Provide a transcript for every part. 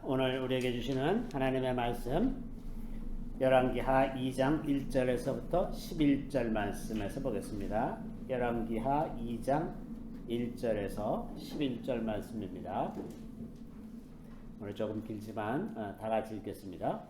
오늘 우리에게 주시는 하나님의 말씀 열왕기하 2장 1절에서부터 11절 말씀에서 보겠습니다. 열왕기하 2장 1절에서 11절 말씀입니다. 오늘 조금 길지만 다 같이 읽겠습니다.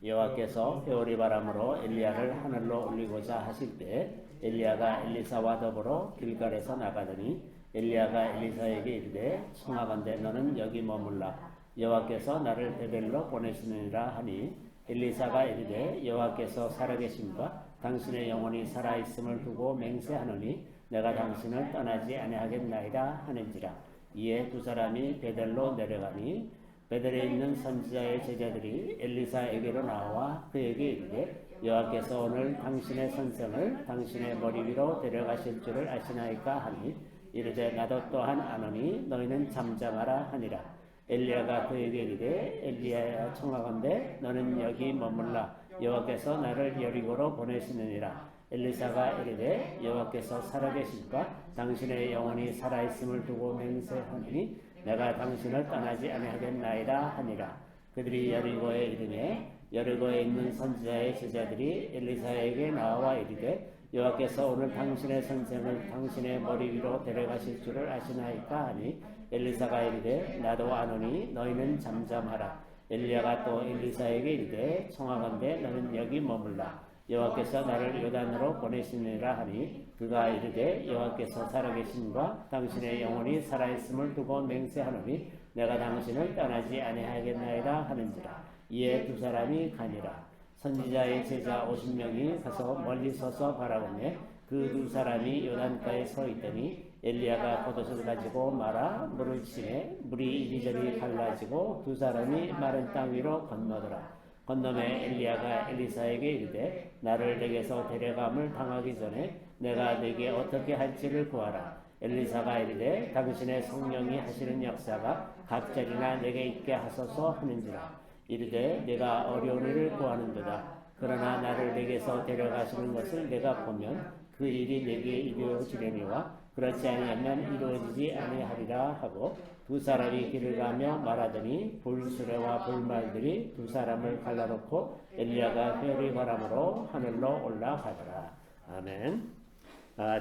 여호와께서 회오리 바람으로 엘리야를 하늘로 올리고자 하실 때 엘리야가 엘리사와 더불어 길갈에서 나가더니 엘리야가 엘리사에게 이르되 청하건대 너는 여기 머물라 여호와께서 나를 베델로 보내시느니라 하니 엘리사가 이르되 여호와께서 살아계심과 당신의 영혼이 살아있음을 두고 맹세하노니 내가 당신을 떠나지 아니하겠나이다 하는지라. 이에 두 사람이 베델로 내려가니 베델에 있는 선지자의 제자들이 엘리사에게로 나와 그에게 이르되 여호와께서 오늘 당신의 선생을 당신의 머리 위로 데려가실 줄을 아시나이까 하니 이르되 나도 또한 아노니 너희는 잠잠하라 하니라. 엘리야가 그에게 이르되 엘리야야 청하건대 너는 여기 머물라 여호와께서 나를 여리고로 보내시느니라. 엘리사가 이르되 여호와께서 살아계실까 당신의 영혼이 살아있음을 두고 맹세하니 내가 당신을 떠나지 아니하겠나이다 하니라. 그들이 여리고에 이르매 여리고에 있는 선지자의 제자들이 엘리사에게 나와 이르되 여호와께서 오늘 당신의 선생을 당신의 머리 위로 데려가실 줄을 아시나이까 하니 엘리사가 이르되 나도 아노니 너희는 잠잠하라. 엘리야가 또 엘리사에게 이르되 청하건대 너는 여기 머물라 여호와께서 나를 요단으로 보내시느니라 하니 그가 이르되 여호와께서 살아계심과 당신의 영혼이 살아있음을 두고 맹세하노니 내가 당신을 떠나지 아니하겠나이다 하는지라. 이에 두 사람이 가니라. 선지자의 제자 50명이 가서 멀리 서서 바라보매 그 두 사람이 요단가에 서 있더니 엘리야가 겉옷을 가지고 말아 물을 치매 물이 이리저리 갈라지고 두 사람이 마른 땅 위로 건너더라. 건너매 엘리야가 엘리사에게 이르되 나를 내게서 데려감을 당하기 전에 내가 내게 어떻게 할지를 구하라. 엘리사가 이르되 당신의 성령이 하시는 역사가 각자리나 내게 있게 하소서 하는지라. 이르되 내가 어려운 일을 구하는도다. 그러나 나를 내게서 데려가시는 것을 내가 보면 그 일이 내게 이루어지려니와 그렇지 아니하면 이루어지지 아니하리라 하고 두 사람이 길을 가며 말하더니 불수레와 불말들이 두 사람을 갈라놓고 엘리야가 회오리 바람으로 하늘로 올라가더라. 아멘.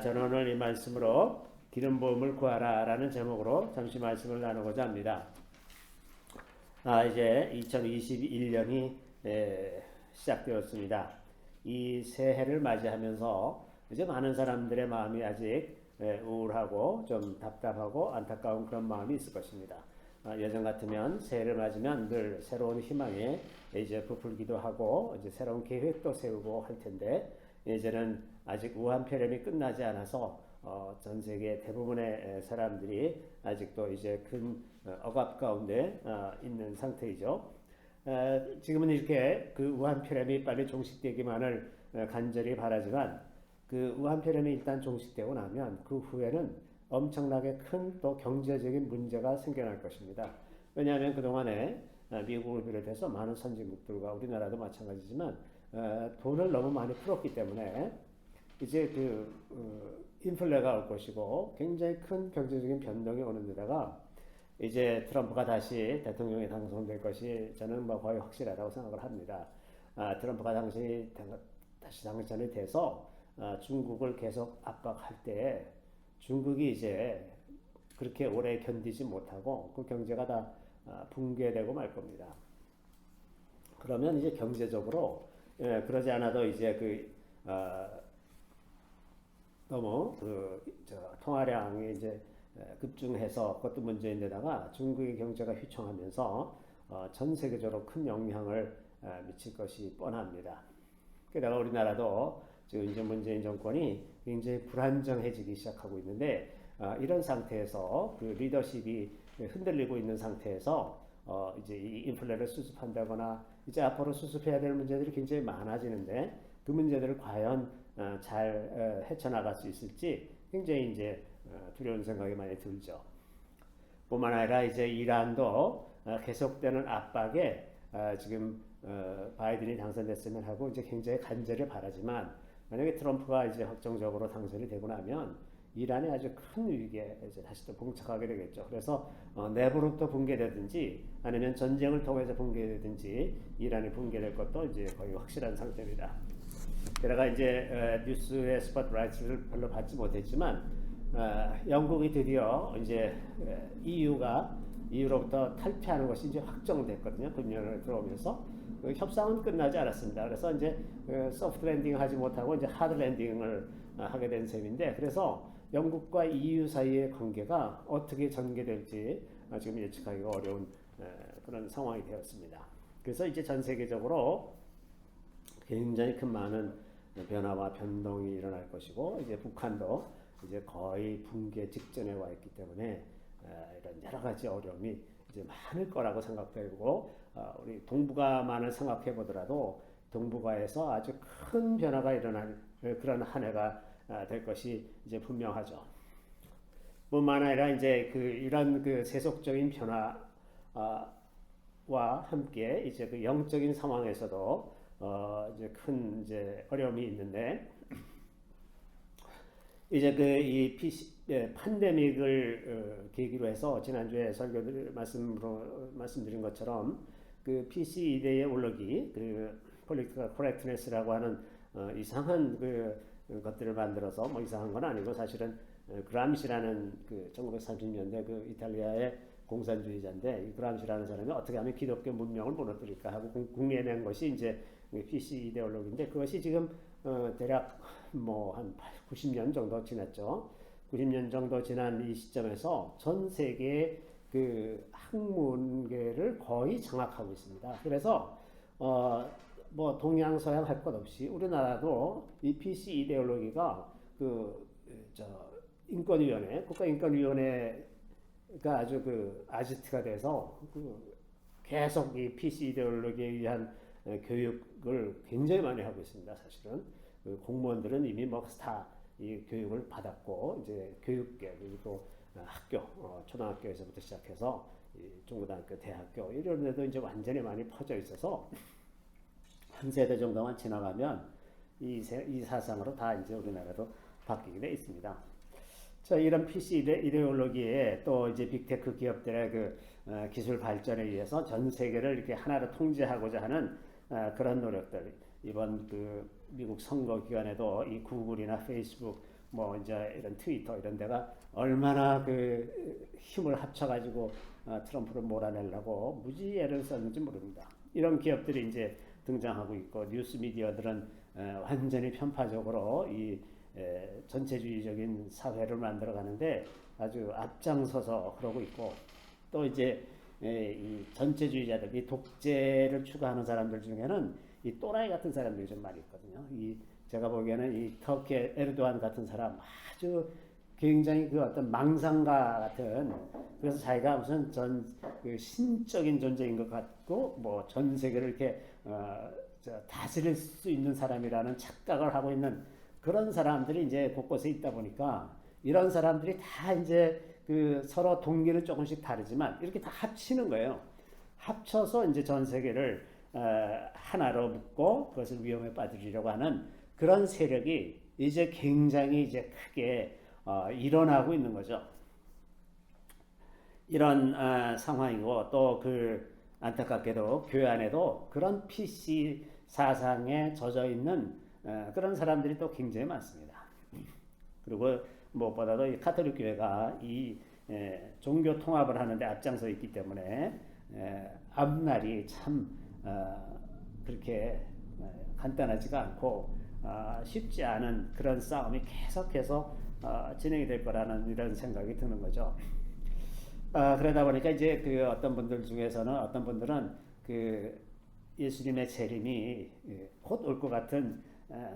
저는 오늘 이 말씀으로 기름 부음을 구하라 라는 제목으로 잠시 말씀을 나누고자 합니다. 이제 2021년이 시작되었습니다. 이 새해를 맞이하면서 이제 많은 사람들의 마음이 아직 우울하고 좀 답답하고 안타까운 그런 마음이 있을 것입니다. 예전 같으면 새해를 맞으면 늘 새로운 희망에 이제 부풀기도 하고 이제 새로운 계획도 세우고 할 텐데 이제는 아직 우한폐렴이 끝나지 않아서 전 세계 대부분의 사람들이 아직도 이제 큰 억압 가운데 있는 상태이죠. 지금은 이렇게 그 우한폐렴이 빨리 종식되기만을 간절히 바라지만 그 우한폐렴이 일단 종식되고 나면 그 후에는 엄청나게 큰 또 경제적인 문제가 생겨날 것입니다. 왜냐하면 그동안에 미국을 비롯해서 많은 선진국들과 우리나라도 마찬가지지만 돈을 너무 많이 풀었기 때문에 이제 인플레가 올 것이고 굉장히 큰 경제적인 변동이 오는 데다가 이제 트럼프가 다시 대통령에 당선될 것이 저는 거의 확실하다고 생각을 합니다. 트럼프가 다시 당선이 돼서 중국을 계속 압박할 때 중국이 이제 그렇게 오래 견디지 못하고 그 경제가 다 붕괴되고 말 겁니다. 그러면 이제 경제적으로 그러지 않아도 이제 너무 통화량이 이제 급증해서 그것도 문제인데다가 중국의 경제가 휘청하면서 전 세계적으로 큰 영향을 미칠 것이 뻔합니다. 게다가 우리나라도 지금 이제 문재인 정권이 굉장히 불안정해지기 시작하고 있는데 이런 상태에서 그 리더십이 흔들리고 있는 상태에서 이제 이 인플레를 수습한다거나 이제 앞으로 수습해야 될 문제들이 굉장히 많아지는데 그 문제들을 과연 잘 헤쳐나갈 수 있을지 굉장히 이제 두려운 생각이 많이 들죠. 뿐만 아니라 이제 이란도 계속되는 압박에 지금 바이든이 당선됐으면 하고 이제 굉장히 간절히 바라지만 만약에 트럼프가 이제 확정적으로 당선이 되고 나면 이란이 아주 큰 위기에 이제 다시 또 봉착하게 되겠죠. 그래서 내부로부터 붕괴되든지 아니면 전쟁을 통해서 붕괴되든지 이란이 붕괴될 것도 이제 거의 확실한 상태입니다. 게다가 이제 뉴스의 스포트라이트를 별로 받지 못했지만 영국이 드디어 이제 EU로부터 탈퇴하는 것이 이제 확정됐거든요. 금년에 들어오면서 협상은 끝나지 않았습니다. 그래서 이제 소프트 랜딩 하지 못하고 이제 하드 랜딩을 하게 된 셈인데, 그래서 영국과 EU 사이의 관계가 어떻게 전개될지 지금 예측하기가 어려운 그런 상황이 되었습니다. 그래서 이제 전 세계적으로 굉장히 큰 많은 변화와 변동이 일어날 것이고, 이제 북한도 이제 거의 붕괴 직전에 와 있기 때문에 이런 여러 가지 어려움이 이제 많을 거라고 생각되고, 우리 동북아만을 생각해 보더라도 동북아에서 아주 큰 변화가 일어날 그런 한 해가 될 것이 이제 분명하죠. 뿐만 아니라 이제 이런 세속적인 변화와 함께 이제 영적인 상황에서도 이제 큰 이제 어려움이 있는데, 이제 이 팬데믹을 계기로 해서 지난주에 설교들 말씀드린 것처럼 PC 이데의 올라기, political correctness라고 하는 이상한 것들을 만들어서, 뭐 이상한 건 아니고 사실은 그람시라는 1930년대 이탈리아의 공산주의자인데, 이 그람시라는 사람이 어떻게 하면 기독교 문명을 무너뜨릴까 하고 궁리해낸 것이 이제 PC 이데올로기인데, 그것이 지금 대략 뭐 한 90년 정도 지났죠. 90년 정도 지난 이 시점에서 전 세계의 학문계를 거의 장악하고 있습니다. 그래서 뭐 동양 서양 할 것 없이 우리나라도 이 PC 이데올로기가 인권위원회, 국가인권위원회가 아주 아지트가 돼서 계속 이 PC 이데올로기에 의한 교육을 굉장히 많이 하고 있습니다. 사실은 공무원들은 이미 뭐 다 이 교육을 받았고, 이제 교육계 그리고 학교, 초등학교에서부터 시작해서 중고등학교, 대학교 이런 데도 이제 완전히 많이 퍼져 있어서 한 세대 정도만 지나가면 이 사상으로 다 이제 우리나라도 바뀌게 돼 있습니다. 자, 이런 PC 이데올로기에 또 이제 빅테크 기업들의 기술 발전에 의해서 전 세계를 이렇게 하나로 통제하고자 하는 그런 노력들, 이번 미국 선거 기간에도 이 구글이나 페이스북, 뭐 이제 이런 트위터 이런 데가 얼마나 힘을 합쳐가지고 트럼프를 몰아내려고 무지 애를 썼는지 모릅니다. 이런 기업들이 이제 등장하고 있고, 뉴스 미디어들은 완전히 편파적으로 이 전체주의적인 사회를 만들어가는데 아주 앞장서서 그러고 있고, 또 이제 이 전체주의자들, 이 독재를 추구하는 사람들 중에는 이 또라이 같은 사람들이 좀 많이 있거든요. 제가 보기에는 이 터키 에르도안 같은 사람 아주 굉장히 어떤 망상가 같은, 그래서 자기가 무슨 신적인 존재인 것 같고, 뭐 전 세계를 이렇게 다스릴 수 있는 사람이라는 착각을 하고 있는 그런 사람들이 이제 곳곳에 있다 보니까, 이런 사람들이 다 이제 서로 동기는 조금씩 다르지만 이렇게 다 합치는 거예요. 합쳐서 이제 전 세계를 하나로 묶고 그것을 위험에 빠뜨리려고 하는 그런 세력이 이제 굉장히 이제 크게 일어나고 있는 거죠. 이런 상황이고, 또 안타깝게도 교회 안에도 그런 PC 사상에 젖어 있는 그런 사람들이 또 굉장히 많습니다. 그리고 무엇보다도 이 가톨릭 교회가 이 종교 통합을 하는데 앞장서 있기 때문에 앞날이 참 그렇게 간단하지가 않고 쉽지 않은 그런 싸움이 계속해서 진행이 될 거라는 이런 생각이 드는 거죠. 그러다 보니까 이제 어떤 분들 중에서는, 어떤 분들은 예수님의 재림이 곧 올 것 같은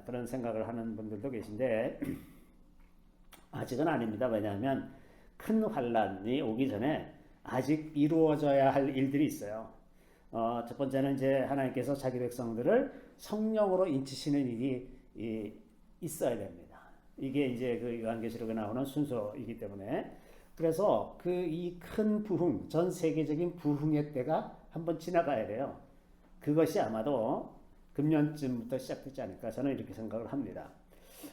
그런 생각을 하는 분들도 계신데, 아직은 아닙니다. 왜냐하면 큰 환란이 오기 전에 아직 이루어져야 할 일들이 있어요. 첫 번째는 이제 하나님께서 자기 백성들을 성령으로 인치시는 일이 있어야 됩니다. 이게 이제 요한계시록에 나오는 순서이기 때문에, 그래서 이 큰 부흥, 전 세계적인 부흥의 때가 한번 지나가야 돼요. 그것이 아마도 금년쯤부터 시작되지 않을까, 저는 이렇게 생각을 합니다.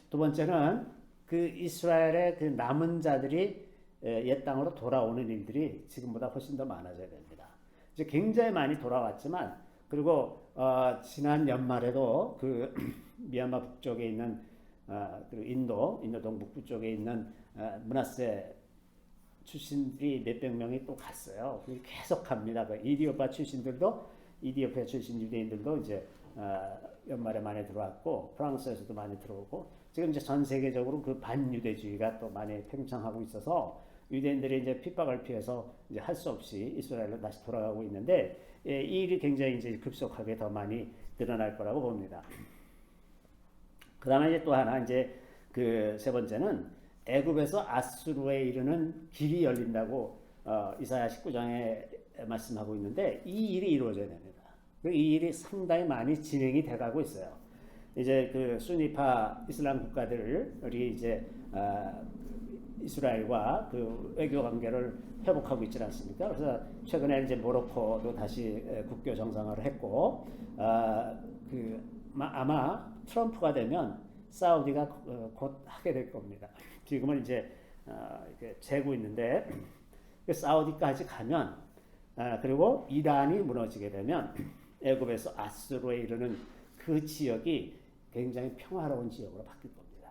두 번째는 그 이스라엘의 그 남은 자들이 옛 땅으로 돌아오는 일들이 지금보다 훨씬 더 많아져야 됩니다. 이제 굉장히 많이 돌아왔지만 그리고 지난 연말에도 그 미얀마 북쪽에 있는 그리고 인도 동북부 쪽에 있는 므나세 출신들이 몇백 명이 또 갔어요. 계속 갑니다. 그 이디오파 출신 유대인들도 이제 연말에 많이 들어왔고 프랑스에서도 많이 들어오고 지금 이제 전 세계적으로 그 반유대주의가 또 많이 팽창하고 있어서 유대인들이 이제 핍박을 피해서 이제 할 수 없이 이스라엘로 다시 돌아가고 있는데 이 일이 굉장히 이제 급속하게 더 많이 늘어날 거라고 봅니다. 그 다음에 이제 또 하나 이제 그 세 번째는 애굽에서 아수르에 이르는 길이 열린다고 이사야 19장에 말씀하고 있는데 이 일이 이루어져야 됩니다. 이 일이 상당히 많이 진행이 돼가고 있어요. 이제 그 수니파 이슬람 국가들이 이제 이스라엘과 그 외교 관계를 회복하고 있지 않습니까? 그래서 최근에 이제 모로코도 다시 국교 정상화를 했고, 아마 트럼프가 되면 사우디가 곧 하게 될 겁니다. 지금은 이제 이렇게 재고 있는데 사우디까지 가면 그리고 이란이 무너지게 되면 애굽에서 아수르에 이르는 그 지역이 굉장히 평화로운 지역으로 바뀔 겁니다.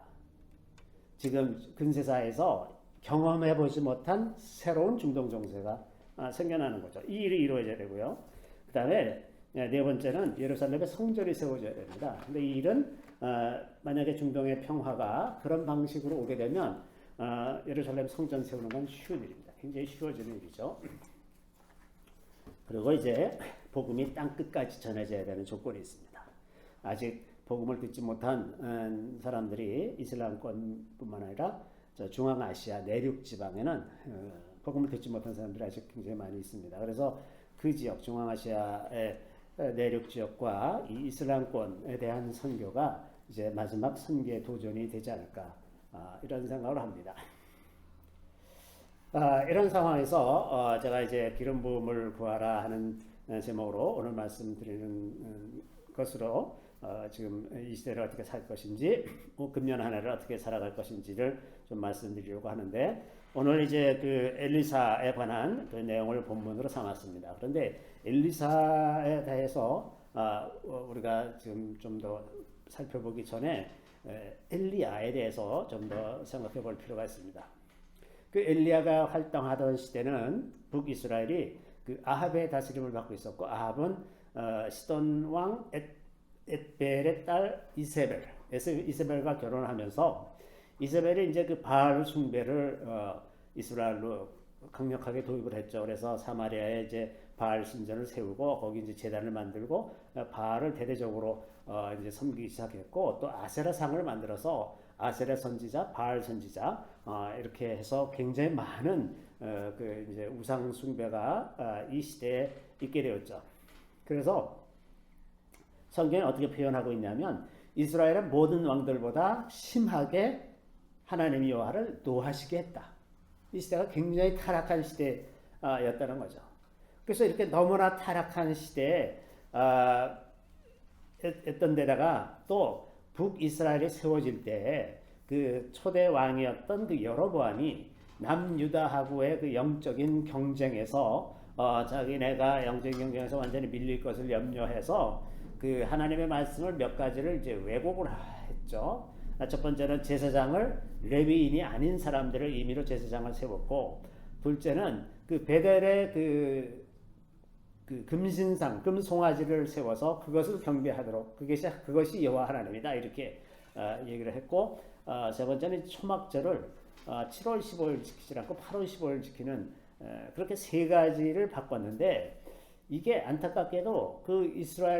지금 근세사에서 경험해보지 못한 새로운 중동 정세가 생겨나는 거죠. 이 일이 이루어져야 되고요. 그 다음에 네 번째는 예루살렘에 성전이 세워져야 됩니다. 근데 이 일은 만약에 중동의 평화가 그런 방식으로 오게 되면 예루살렘 성전 세우는 건 쉬운 일입니다. 굉장히 쉬워지는 일이죠. 그리고 이제 복음이 땅 끝까지 전해져야 되는 조건이 있습니다. 아직 복음을 듣지 못한 사람들이 이슬람권뿐만 아니라 중앙아시아 내륙 지방에는 복음을 듣지 못한 사람들이 아직 굉장히 많이 있습니다. 그래서 그 지역 중앙아시아의 내륙 지역과 이 이슬람권에 대한 선교가 이제 마지막 선교의 도전이 되지 않을까 이런 생각을 합니다. 이런 상황에서 제가 이제 기름 부음을 구하라 하는 제목으로 오늘 말씀드리는 것으로 지금 이 시대를 어떻게 살 것인지, 금년 한 해를 어떻게 살아갈 것인지를 좀 말씀드리려고 하는데, 오늘 이제 그 엘리사에 관한 그 내용을 본문으로 삼았습니다. 그런데 엘리사에 대해서 우리가 지금 좀 더 살펴보기 전에 엘리야에 대해서 좀 더 생각해 볼 필요가 있습니다. 그 엘리야가 활동하던 시대는 북이스라엘이 그 아합의 다스림을 받고 있었고, 아합은 시돈 왕 엣벨의 딸 이세벨과 결혼하면서 이세벨이 이제 그 바알 숭배를 이스라엘로 강력하게 도입을 했죠. 그래서 사마리아에 이제 바알 신전을 세우고 거기 이제 제단을 만들고 바알을 대대적으로 이제 섬기기 시작했고, 또 아세라상을 만들어서 아세라 선지자, 바알 선지자 이렇게 해서 굉장히 많은 그 이제 우상 숭배가 이 시대에 있게 되었죠. 그래서 성경이 어떻게 표현하고 있냐면 이스라엘의 모든 왕들보다 심하게 하나님 여호와를 노하시게 했다. 이 시대가 굉장히 타락한 시대였다는 거죠. 그래서 이렇게 너무나 타락한 시대에 했던 데다가 또 북이스라엘이 세워질 때 그 초대 왕이었던 그 여로보암이 남유다하고의 그 영적인 경쟁에서 자기네가 영적인 경쟁에서 완전히 밀릴 것을 염려해서 그 하나님의 말씀을 몇 가지를 이제 왜곡을 했죠. 첫 번째는 제사장을 레위인이 아닌 사람들을 임의로 제사장을 세웠고, 둘째는 그 베델의 그 금신상, 금송아지를 세워서 그것을 경배하도록 그것이 여호와 하나님이다 이렇게 얘기를 했고, 세 번째는 초막절을 7월 15일 지키지 않고 8월 15일 지키는 그렇게 세 가지를 바꿨는데, 이게 안타깝게도 그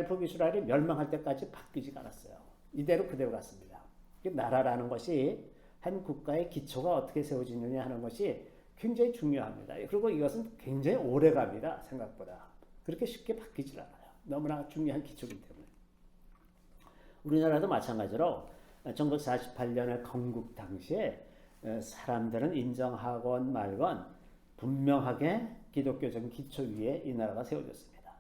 북이스라엘이 멸망할 때까지 바뀌지가 않았어요. 이대로 그대로 갔습니다. 나라라는 것이 한 국가의 기초가 어떻게 세워지느냐 하는 것이 굉장히 중요합니다. 그리고 이것은 굉장히 오래 갑니다. 생각보다. 그렇게 쉽게 바뀌질 않아요. 너무나 중요한 기초이기 때문에. 우리나라도 마찬가지로 1948년의 건국 당시에 사람들은 인정하건 말건 분명하게 기독교적인 기초 위에 이 나라가 세워졌습니다.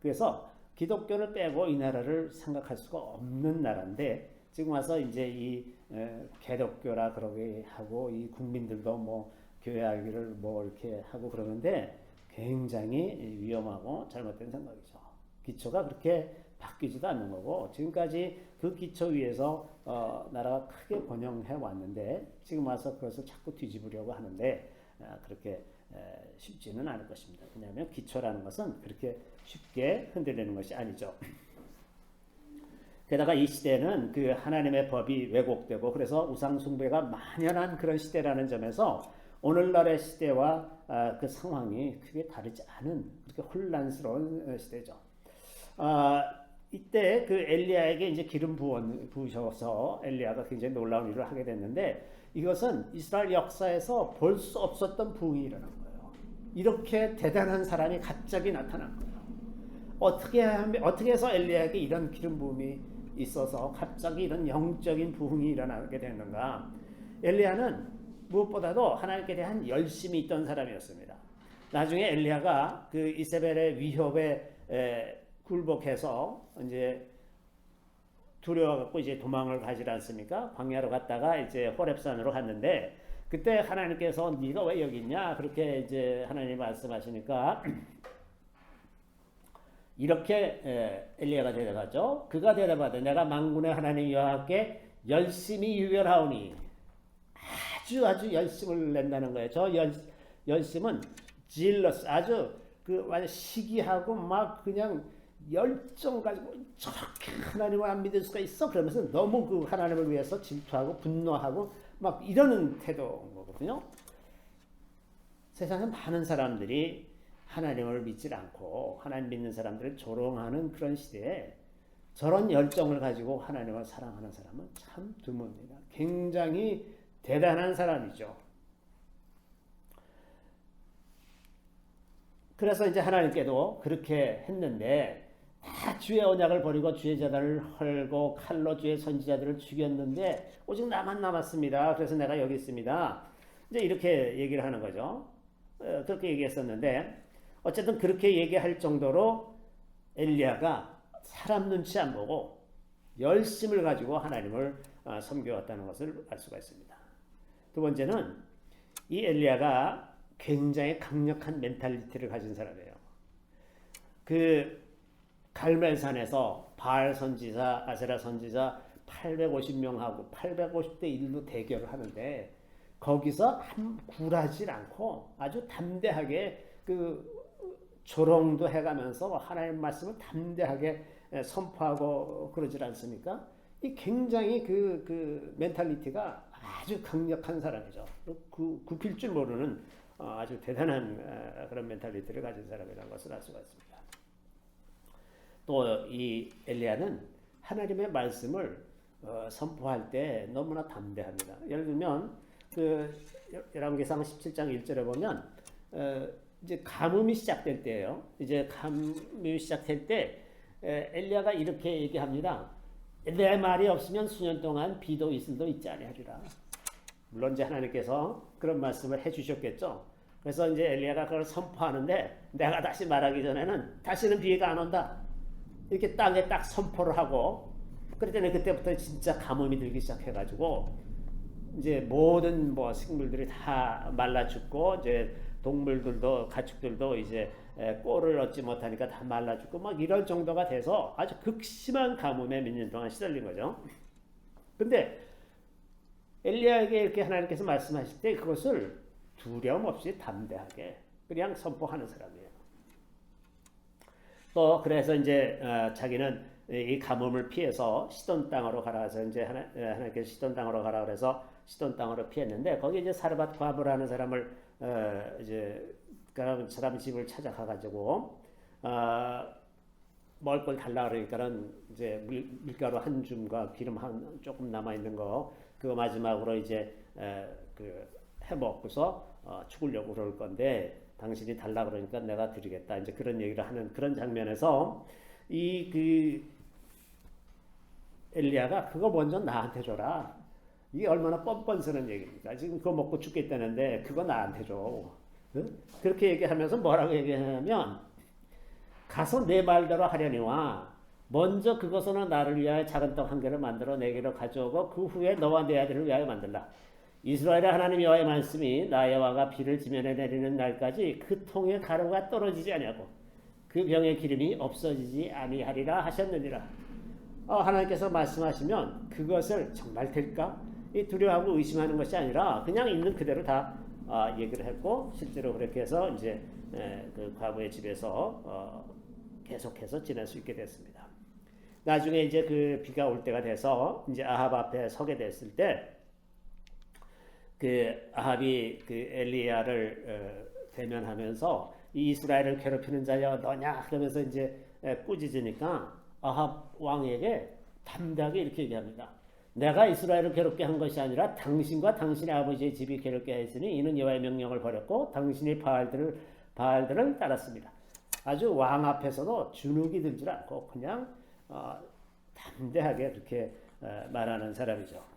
그래서 기독교를 빼고 이 나라를 생각할 수가 없는 나라인데, 지금 와서 이제 이 개독교라 그러게 하고 이 국민들도 뭐 교회하기를 뭐 이렇게 하고 그러는데 굉장히 위험하고 잘못된 생각이죠. 기초가 그렇게 바뀌지도 않는 거고 지금까지 그 기초 위에서 나라가 크게 번영해 왔는데 지금 와서 그것을 자꾸 뒤집으려고 하는데 그렇게 쉽지는 않을 것입니다. 왜냐하면 기초라는 것은 그렇게 쉽게 흔들리는 것이 아니죠. 게다가 이 시대는 그 하나님의 법이 왜곡되고 그래서 우상 숭배가 만연한 그런 시대라는 점에서 오늘날의 시대와 그 상황이 크게 다르지 않은 그렇게 혼란스러운 시대죠. 이때 그 엘리야에게 이제 기름 부으셔서 엘리야가 굉장히 놀라운 일을 하게 됐는데 이것은 이스라엘 역사에서 볼 수 없었던 부흥이 일어난 거예요. 이렇게 대단한 사람이 갑자기 나타난 거예요. 어떻게 해서 엘리야에게 이런 기름 부음이 있어서 갑자기 이런 영적인 부흥이 일어나게 됐는가? 엘리야는 무엇보다도 하나님께 대한 열심이 있던 사람이었습니다. 나중에 엘리야가 그 이세벨의 위협에 굴복해서 이제 두려워갖고 이제 도망을 가지 않습니까? 광야로 갔다가 이제 호렙산으로 갔는데 그때 하나님께서 네가 왜 여기 있냐? 그렇게 이제 하나님이 말씀하시니까 이렇게 엘리야가 대답하죠. 그가 대답하되 내가 만군의 하나님 여호와께 열심히 유별하오니 아주 열심을 낸다는 거예요. 저 열심은 질러스 아주 그 완전 시기하고 막 그냥 열정 가지고 저렇게 하나님을 안 믿을 수가 있어? 그러면서 너무 그 하나님을 위해서 질투하고 분노하고 막 이러는 태도인 거거든요. 세상에 많은 사람들이 하나님을 믿지 않고 하나님 믿는 사람들을 조롱하는 그런 시대에 저런 열정을 가지고 하나님을 사랑하는 사람은 참 드뭅니다. 굉장히 대단한 사람이죠. 그래서 이제 하나님께도 그렇게 했는데 다 주의 언약을 버리고 주의 제단을 헐고 칼로 주의 선지자들을 죽였는데 오직 나만 남았습니다. 그래서 내가 여기 있습니다. 이제 이렇게 얘기를 하는 거죠. 그렇게 얘기했었는데 어쨌든 그렇게 얘기할 정도로 엘리야가 사람 눈치 안 보고 열심을 가지고 하나님을 섬겨왔다는 것을 알 수가 있습니다. 두 번째는 이 엘리야가 굉장히 강력한 멘탈리티를 가진 사람이에요. 그 갈멜산에서 바알 선지자, 아세라 선지자 850명하고 850대 1로 대결을 하는데 거기서 굴하지 않고 아주 담대하게 그 조롱도 해가면서 하나님 말씀을 담대하게 선포하고 그러질 않습니까? 이 굉장히 그 멘탈리티가 아주 강력한 사람이죠. 굽힐 줄 모르는 아주 대단한 그런 멘탈리티를 가진 사람이라는 것을 알 수가 있습니다. 또 이 엘리야는 하나님의 말씀을 선포할 때 너무나 담대합니다. 예를 들면 그 열왕기상 17장 1절에 보면 이제 가뭄이 시작될 때예요. 이제 가뭄이 시작될 때 엘리야가 이렇게 얘기합니다. 내 말이 없으면 수년 동안 비도 이슬도 있지 아니하리라. 물론 이제 하나님께서 그런 말씀을 해주셨겠죠. 그래서 이제 엘리야가 그걸 선포하는데 내가 다시 말하기 전에는 다시는 비가 안 온다. 이렇게 땅에 딱 선포를 하고 그랬더니 그때부터 진짜 가뭄이 들기 시작해가지고 이제 모든 뭐 식물들이 다 말라 죽고 이제 동물들도 가축들도 이제 꼴을 얻지 못하니까 다 말라 죽고 막 이럴 정도가 돼서 아주 극심한 가뭄에 몇 년 동안 시달린 거죠. 근데 엘리야에게 이렇게 하나님께서 말씀하실 때 그것을 두려움 없이 담대하게 그냥 선포하는 사람이에요. 또 그래서 이제 자기는 이 가뭄을 피해서 시돈 땅으로 가라 해서 이제 하나님께서 시돈 땅으로 가라 그래서 시돈 땅으로 피했는데 거기 이제 사르밧 과부라는 사람을 이제 그 사람 집을 찾아가 가지고 먹을 걸 달라 그러니까는 이제 밀가루 한 줌과 기름 한 조금 남아 있는 거 그거 마지막으로 이제 그 해 먹고서 죽으려고 그럴 건데 당신이 달라 그러니까 내가 드리겠다 이제 그런 얘기를 하는 그런 장면에서 이 그 엘리야가 그거 먼저 나한테 줘라. 이게 얼마나 뻔뻔스러운 얘기입니까? 지금 그거 먹고 죽겠다는데 그거 나한테 줘. 응? 그렇게 얘기하면서 뭐라고 얘기하냐면 가서 내 말대로 하려니와 먼저 그것은 나를 위하여 작은 떡 한 개를 만들어 내게로 가져오고 그 후에 너와 내 아들을 위하여 만들라. 이스라엘의 하나님 여호와의 말씀이 나 여호와가 비를 지면에 내리는 날까지 그 통에 가루가 떨어지지 아니하고 그 병의 기름이 없어지지 아니하리라 하셨느니라. 하나님께서 말씀하시면 그것을 정말 될까? 이 두려워하고 의심하는 것이 아니라 그냥 있는 그대로 다 얘기를 했고 실제로 그렇게 해서 이제 그 과부의 집에서 계속해서 지낼 수 있게 됐습니다. 나중에 이제 그 비가 올 때가 돼서 이제 아합 앞에 서게 됐을 때 그 아합이 그 엘리야를 대면하면서 이 이스라엘을 괴롭히는 자여 너냐 그러면서 이제 꾸짖으니까 아합 왕에게 담대하게 이렇게 얘기합니다. 내가 이스라엘을 괴롭게 한 것이 아니라 당신과 당신의 아버지의 집이 괴롭게 했으니 이는 여호와의 명령을 버렸고 당신이 바알들을 따랐습니다. 아주 왕 앞에서도 주눅이 들지 않고 그냥 담대하게 그렇게 말하는 사람이죠.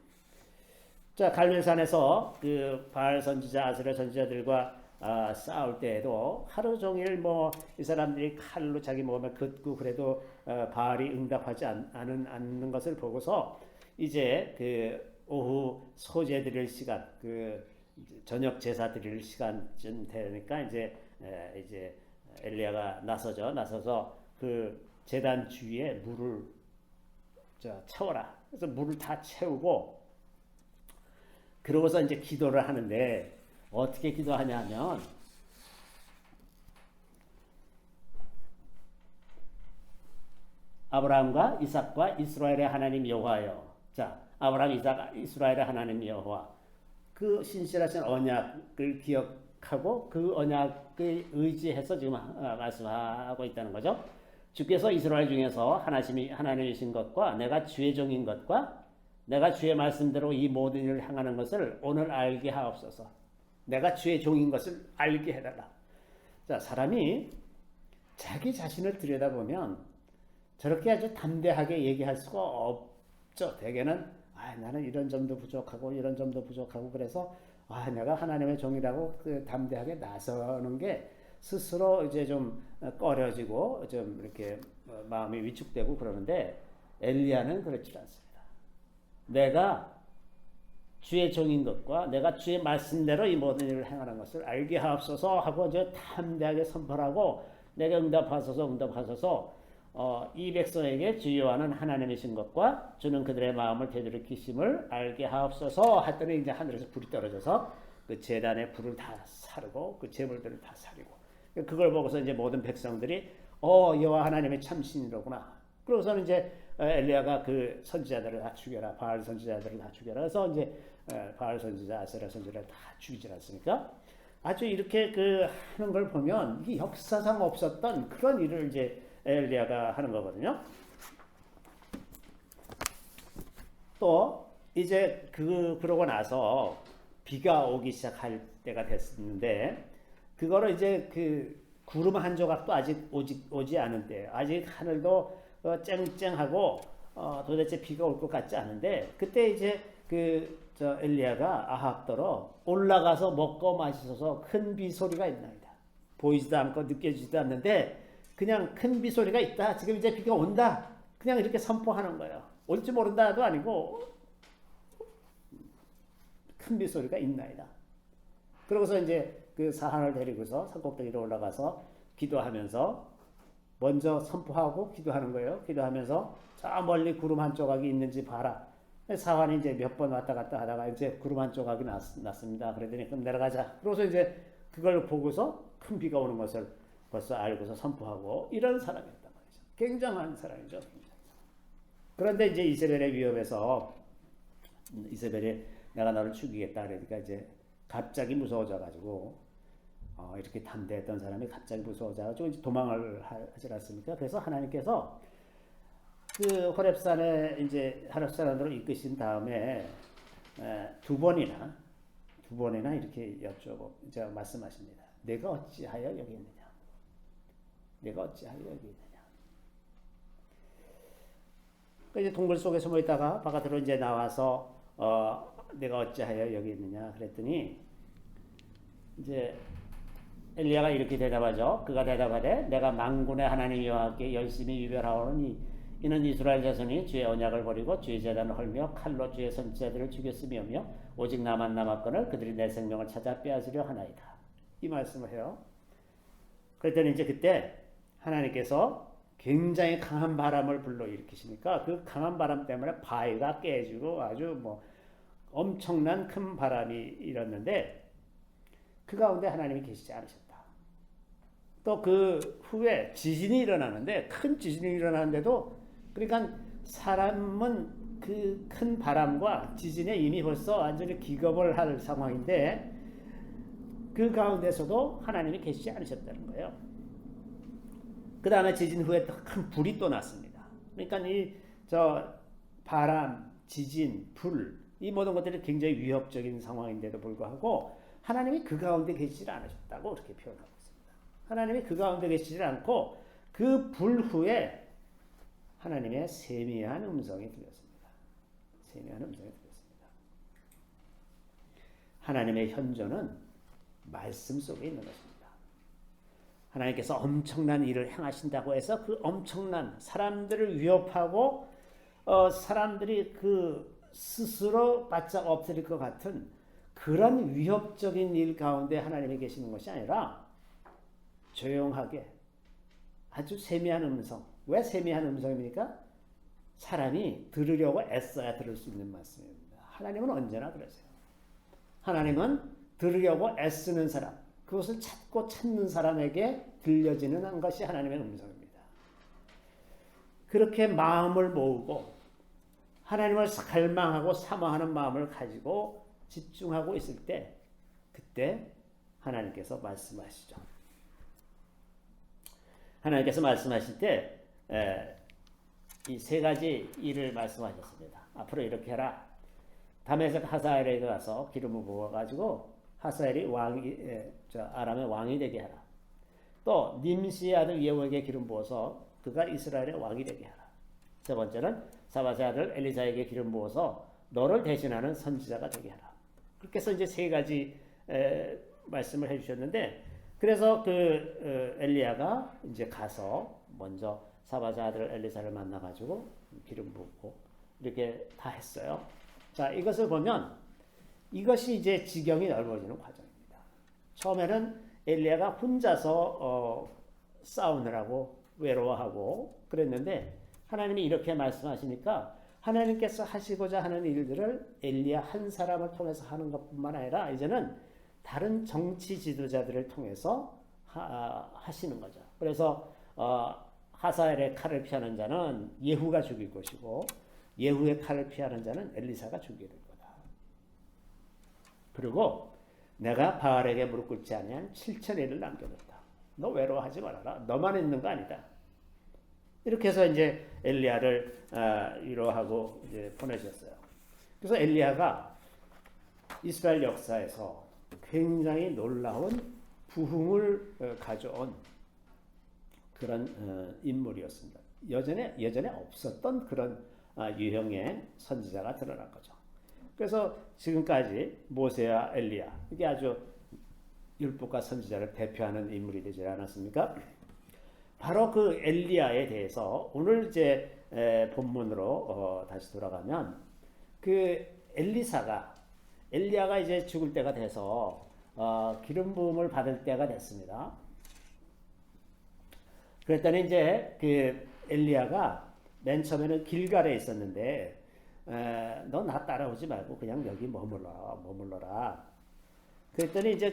자, 갈멜산에서 그 바알 선지자 아세라 선지자들과 싸울 때에도 하루 종일 뭐 이 사람들이 칼로 자기 몸에 긋고 그래도 바알이 응답하지 않는 것을 보고서 이제 그 오후 소제 드릴 시간, 그 저녁 제사 드릴 시간쯤 되니까 이제 엘리야가 나서서 그 제단 주위에 물을 채워라. 그래서 물을 다 채우고 그러고서 이제 기도를 하는데 어떻게 기도하냐 하면 아브라함과 이삭과 이스라엘의 하나님 여호와여. 자, 아브라함, 이삭, 이스라엘의 하나님 여호와. 그 신실하신 언약을 기억하고 그 언약을 의지해서 지금 말씀하고 있다는 거죠. 주께서 이스라엘 중에서 하나님이신 것과 내가 주의 종인 것과 내가 주의 말씀대로 이 모든 일을 행하는 것을 오늘 알게 하옵소서. 내가 주의 종인 것을 알게 해달라. 자, 사람이 자기 자신을 들여다보면 저렇게 아주 담대하게 얘기할 수가 없죠. 대개는 나는 이런 점도 부족하고 이런 점도 부족하고 그래서 내가 하나님의 종이라고 그 담대하게 나서는 게 스스로 이제 좀 꺼려지고 좀 이렇게 마음이 위축되고 그러는데 엘리야는 그렇지 않습니다. 내가 주의 종인 것과 내가 주의 말씀대로 이 모든 일을 행하는 것을 알게 하옵소서 하고 이제 담대하게 선포하고 내게 응답하소서 이 백성에게 주 여호와는 하나님이신 것과 주는 그들의 마음을 되돌이키심을 알게 하옵소서 했더니 이제 하늘에서 불이 떨어져서 그 제단의 불을 다 사르고 그 제물들을 다 사리고 그걸 보고서 이제 모든 백성들이 여호와 하나님의 참신이로구나. 그러고서는 이제 엘리야가 그 선지자들을 다 죽여라. 바알 선지자들을 다 죽여라. 그래서 이제 바알 선지자, 아세라 선지자를 다 죽이지 않습니까? 아주 이렇게 그 하는 걸 보면 이게 역사상 없었던 그런 일을 이제 엘리야가 하는 거거든요. 또 이제 그러고 나서 비가 오기 시작할 때가 됐는데 그거를 이제 그 구름 한 조각도 아직 오지 않은 때, 아직 하늘도 쨍쨍하고 도대체 비가 올 것 같지 않은데 그때 이제 엘리야가 아합더러 올라가서 먹고 마시소서 큰 비 소리가 있나이다. 보이지도 않고 느껴지지도 않는데 그냥 큰 비 소리가 있다. 지금 이제 비가 온다. 그냥 이렇게 선포하는 거예요. 올지 모른다도 아니고 큰 비 소리가 있나이다. 그러고서 이제 그 사한을 데리고서 산꼭대기로 올라가서 기도하면서 먼저 선포하고 기도하는 거예요. 기도하면서 저 멀리 구름 한 조각이 있는지 봐라. 사환이 이제 몇 번 왔다 갔다 하다가 이제 구름 한 조각이 났습니다. 그러더니 그럼 내려가자. 그래서 이제 그걸 보고서 큰 비가 오는 것을 벌써 알고서 선포하고 이런 사람이었단 말이죠. 굉장한 사람이죠. 그런데 이제 이세벨의 위협에서 이세벨이 내가 너를 죽이겠다 그러니까 이제 갑자기 무서워져 가지고 이렇게 담대했던 사람이 갑자기 무서워져 가지고 이제 도망을 하지 않습니까? 그래서 하나님께서 그 호렙산에 이제 호렙산으로 이끄신 다음에 두 번이나 이렇게 이제 말씀하십니다. 내가 어찌하여 여기 있느냐? 내가 어찌하여 여기 있느냐? 이제 동굴 속에 숨어 있다가 바깥으로 이제 나와서 내가 어찌하여 여기 있느냐? 그랬더니 이제 엘리야가 이렇게 대답하죠. 그가 대답하되 내가 만군의 하나님 여호와께 열심히 유별하오니 이는 이스라엘 자손이 주의 언약을 버리고 주의 제단을 헐며 칼로 주의 선지자들을 죽였으며 오직 나만 남았거늘 그들이 내 생명을 찾아 빼앗으려 하나이다. 이 말씀을 해요. 그랬더니 이제 그때 하나님께서 굉장히 강한 바람을 불러일으키시니까 그 강한 바람 때문에 바위가 깨지고 아주 뭐 엄청난 큰 바람이 일었는데 그 가운데 하나님이 계시지 않으셨다. 또 그 후에 지진이 일어나는데 큰 지진이 일어나는데도 그러니까 사람은 그 큰 바람과 지진에 이미 벌써 완전히 기겁을 할 상황인데 그 가운데서도 하나님이 계시지 않으셨다는 거예요. 그 다음에 지진 후에 큰 불이 또 났습니다. 그러니까 이 바람, 지진, 불, 이 모든 것들이 굉장히 위협적인 상황인데도 불구하고 하나님이 그 가운데 계시지 않으셨다고 그렇게 표현하고 있습니다. 하나님이 그 가운데 계시지 않고 그 불 후에 하나님의 세미한 음성이 들렸습니다. 세미한 음성이 들렸습니다. 하나님의 현존은 말씀 속에 있는 것입니다. 하나님께서 엄청난 일을 행하신다고 해서 그 엄청난 사람들을 위협하고 사람들이 그 스스로 바짝 엎드릴 것 같은 그런 위협적인 일 가운데 하나님이 계시는 것이 아니라 조용하게 아주 세미한 음성. 왜 세미한 음성입니까? 사람이 들으려고 애써야 들을 수 있는 말씀입니다. 하나님은 언제나 그러세요. 하나님은 들으려고 애쓰는 사람, 그것을 찾고 찾는 사람에게 들려지는 것이 하나님의 음성입니다. 그렇게 마음을 모으고 하나님을 갈망하고 사모하는 마음을 가지고 집중하고 있을 때 그때 하나님께서 말씀하시죠. 하나님께서 말씀하실 때 이 세 가지 일을 말씀하셨습니다. 앞으로 이렇게 해라. 다메섹 하사엘에게 가서 기름을 부어가지고 하사엘이 아람의 왕이 되게 하라. 또 님시의 아들 예후에게 기름 부어서 그가 이스라엘의 왕이 되게 하라. 세 번째는 사바세 아들 엘리사에게 기름 부어서 너를 대신하는 선지자가 되게 하라. 그렇게 해서 이제 세 가지 말씀을 해주셨는데, 그래서 그 엘리야가 이제 가서 먼저 사바세 아들 엘리사를 만나가지고 기름 붓고 이렇게 다 했어요. 자, 이것을 보면 이것이 이제 지경이 넓어지는 과정입니다. 처음에는 엘리야가 혼자서 싸우느라고 외로워하고 그랬는데 하나님이 이렇게 말씀하시니까 하나님께서 하시고자 하는 일들을 엘리야 한 사람을 통해서 하는 것뿐만 아니라 이제는 다른 정치 지도자들을 통해서 하시는 거죠. 그래서 하사엘의 칼을 피하는 자는 예후가 죽일 것이고 예후의 칼을 피하는 자는 엘리사가 죽게 될 거다. 그리고 내가 바알에게 무릎 꿇지 아니한 7,000일을 남겨뒀다. 너 외로워하지 말아라. 너만 있는 거 아니다. 이렇게 해서 이제 엘리야를 위로하고 이제 보내셨어요. 그래서 엘리야가 이스라엘 역사에서 굉장히 놀라운 부흥을 가져온 그런 인물이었습니다. 예전에 없었던 그런 유형의 선지자가 드러난 거죠. 그래서 지금까지 모세와 엘리야, 이게 아주 율법과 선지자를 대표하는 인물이 되지 않았습니까? 바로 그 엘리야에 대해서 오늘 이제 본문으로 다시 돌아가면 그 엘리야가 이제 죽을 때가 돼서 기름 부음을 받을 때가 됐습니다. 그랬더니 이제 그 엘리야가 맨 처음에는 길갈에 있었는데 너 나 따라오지 말고 그냥 여기 머물러라. 그랬더니 이제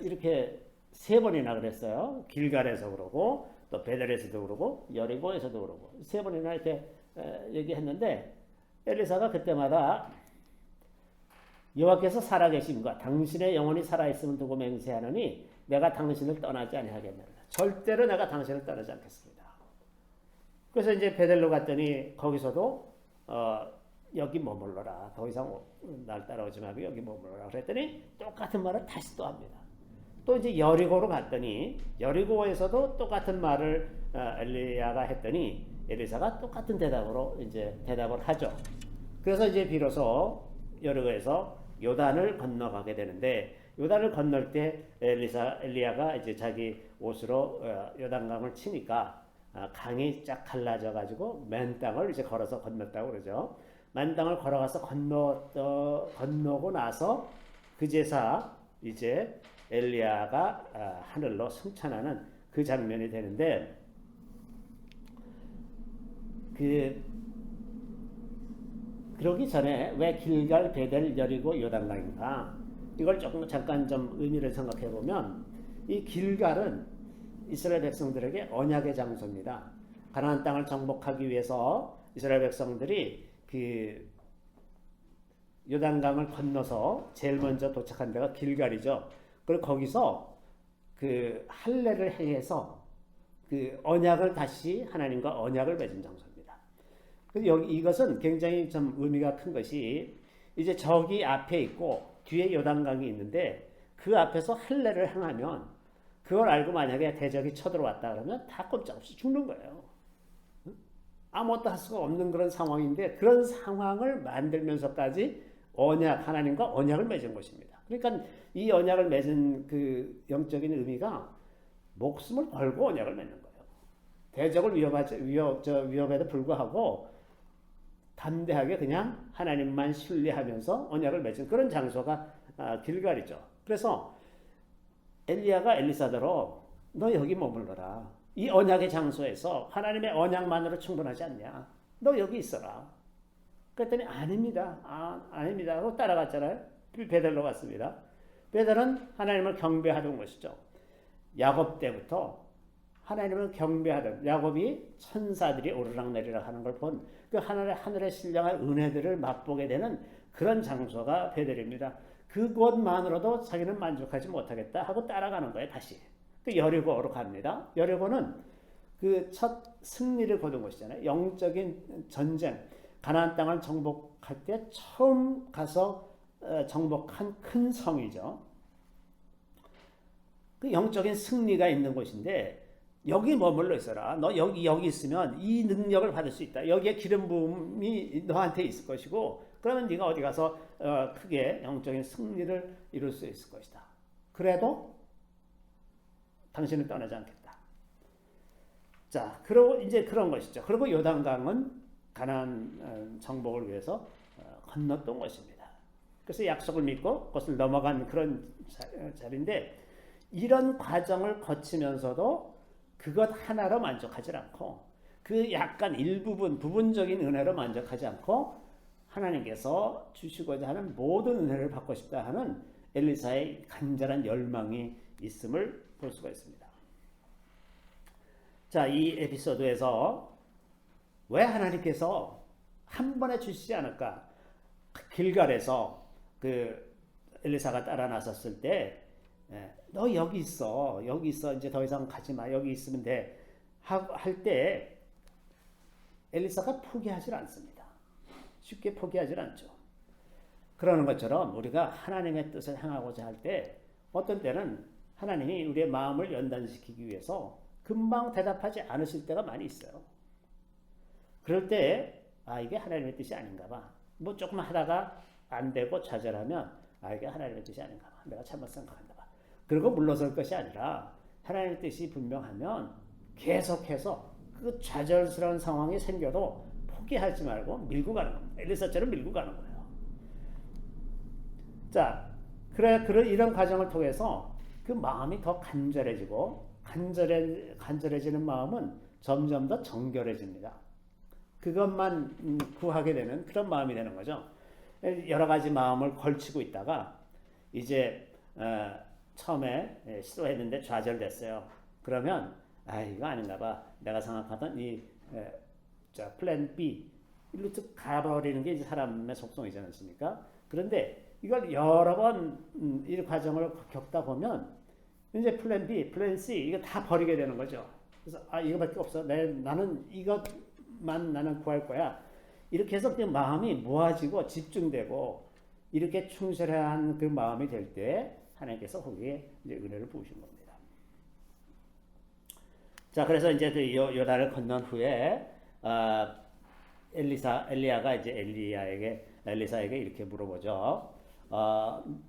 이렇게 3번이나 그랬어요. 길갈에서 그러고 또 베델에서도 그러고 여리고에서도 그러고 3번이나 이렇게 얘기했는데 엘리사가 그때마다 여호와께서 살아계심과 당신의 영혼이 살아있음을 두고 맹세하노니 내가 당신을 떠나지 아니하겠느니라. 절대로 내가 당신을 떠나지 않겠습니다. 그래서 이제 베델로 갔더니 거기서도 여기 머물러라. 더 이상 날 따라오지 말고 여기 머물러라. 그랬더니 똑같은 말을 다시 또 합니다. 또 이제 여리고로 갔더니 여리고에서도 똑같은 말을 엘리야가 했더니 엘리사가 똑같은 대답을 하죠. 그래서 이제 비로소 여리고에서 요단을 건너가게 되는데 요단을 건널 때 엘리야가 이제 자기 옷으로 요단강을 치니까 강이 쫙 갈라져 가지고 맨 땅을 이제 걸어서 건넜다고 그러죠. 맨 땅을 걸어가서 건너고 나서 그제서 이제 엘리야가 하늘로 승천하는 그 장면이 되는데, 그러기 전에 왜 길갈, 베델, 여리고, 요단강인가? 이걸 조금 잠깐 좀 의미를 생각해 보면, 이 길갈은 이스라엘 백성들에게 언약의 장소입니다. 가나안 땅을 정복하기 위해서 이스라엘 백성들이 그 요단강을 건너서 제일 먼저 도착한 데가 길갈이죠. 그리고 거기서 그 할례를 행해서 그 언약을 다시 하나님과 언약을 맺은 장소입니다. 여기 이것은 굉장히 좀 의미가 큰 것이, 이제 저기 앞에 있고 뒤에 요단강이 있는데 그 앞에서 할례를 행하면, 그걸 알고 만약에 대적이 쳐들어왔다 그러면 다 꼼짝없이 죽는 거예요. 아무것도 할 수가 없는 그런 상황인데, 그런 상황을 만들면서까지 하나님과 언약을 맺은 것입니다. 그러니까 이 언약을 맺은 그 영적인 의미가 목숨을 걸고 언약을 맺는 거예요. 대적을 위협에도 불구하고 담대하게 그냥 하나님만 신뢰하면서 언약을 맺은 그런 장소가 길갈이죠. 그래서 엘리야가 엘리사더러 너 여기 머물러라. 이 언약의 장소에서 하나님의 언약만으로 충분하지 않냐? 너 여기 있어라. 그랬더니 아닙니다. 아닙니다 하고 따라갔잖아요. 베델로 갔습니다. 베델은 하나님을 경배하던 것이죠. 야곱 때부터 하나님을 경배하던, 야곱이 천사들이 오르락내리락 하는 걸 본 그 하늘의 신령한 은혜들을 맛보게 되는 그런 장소가 베델입니다. 그곳만으로도 자기는 만족하지 못하겠다 하고 따라가는 거예요. 다시 그 여리고로 갑니다. 여리고는 그 첫 승리를 거둔 곳이잖아요. 영적인 전쟁, 가나안 땅을 정복할 때 처음 가서 정복한 큰 성이죠. 그 영적인 승리가 있는 곳인데, 여기 머물러 있어라. 너 여기 있으면 이 능력을 받을 수 있다. 여기에 기름 부음이 너한테 있을 것이고, 그러면 네가 어디 가서 크게 영적인 승리를 이룰 수 있을 것이다. 그래도 당신은 떠나지 않겠다. 자, 그리고 이제 그런 것이죠. 그리고 요단강은 가나안 정복을 위해서 건넜던 것입니다. 그래서 약속을 믿고 그것을 넘어간 그런 자리인데, 이런 과정을 거치면서도 그것 하나로 만족하지 않고, 그 약간 부분적인 은혜로 만족하지 않고, 하나님께서 주시고자 하는 모든 은혜를 받고 싶다 하는 엘리사의 간절한 열망이 있음을 볼 수가 있습니다. 자, 이 에피소드에서 왜 하나님께서 한 번에 주시지 않을까? 길갈에서 그 엘리사가 따라 나섰을 때, 너 여기 있어, 이제 더 이상 가지 마, 여기 있으면 돼 할 때 엘리사가 포기하지 않습니다. 쉽게 포기하지 않죠. 그러는 것처럼 우리가 하나님의 뜻을 행하고자 할 때, 어떤 때는 하나님이 우리의 마음을 연단시키기 위해서 금방 대답하지 않으실 때가 많이 있어요. 그럴 때 이게 하나님의 뜻이 아닌가 봐. 뭐 조금 하다가 안 되고 좌절하면 이게 하나님의 뜻이 아닌가 봐. 내가 잘못 생각한다 봐. 그리고 물러설 것이 아니라, 하나님의 뜻이 분명하면 계속해서 그 좌절스러운 상황이 생겨도 포기하지 말고 밀고 가는 겁니다. 엘리사처럼 밀고 가는 거예요. 자, 이런 과정을 통해서 그 마음이 더 간절해지고, 간절해지는 마음은 점점 더 정결해집니다. 그것만 구하게 되는 그런 마음이 되는 거죠. 여러 가지 마음을 걸치고 있다가 이제 처음에 시도했는데 좌절됐어요. 그러면 이거 아닌가 봐. 내가 생각하던 이 플랜 B 일로 쭉 가버리는 게 이제 사람의 속성이지 않습니까? 그런데 이걸 여러 번 이 과정을 겪다 보면 이제 플랜 B, 플랜 C 이거 다 버리게 되는 거죠. 그래서 이거밖에 없어. 나는 이것만 나는 구할 거야. 이렇게 해서 그 마음이 모아지고 집중되고 이렇게 충실한 그 마음이 될 때 하나님께서 거기에 이제 은혜를 부으신 겁니다. 자, 그래서 이제 그 요단을 건넌 후에 엘리야가 이제 엘리사에게 이렇게 물어보죠.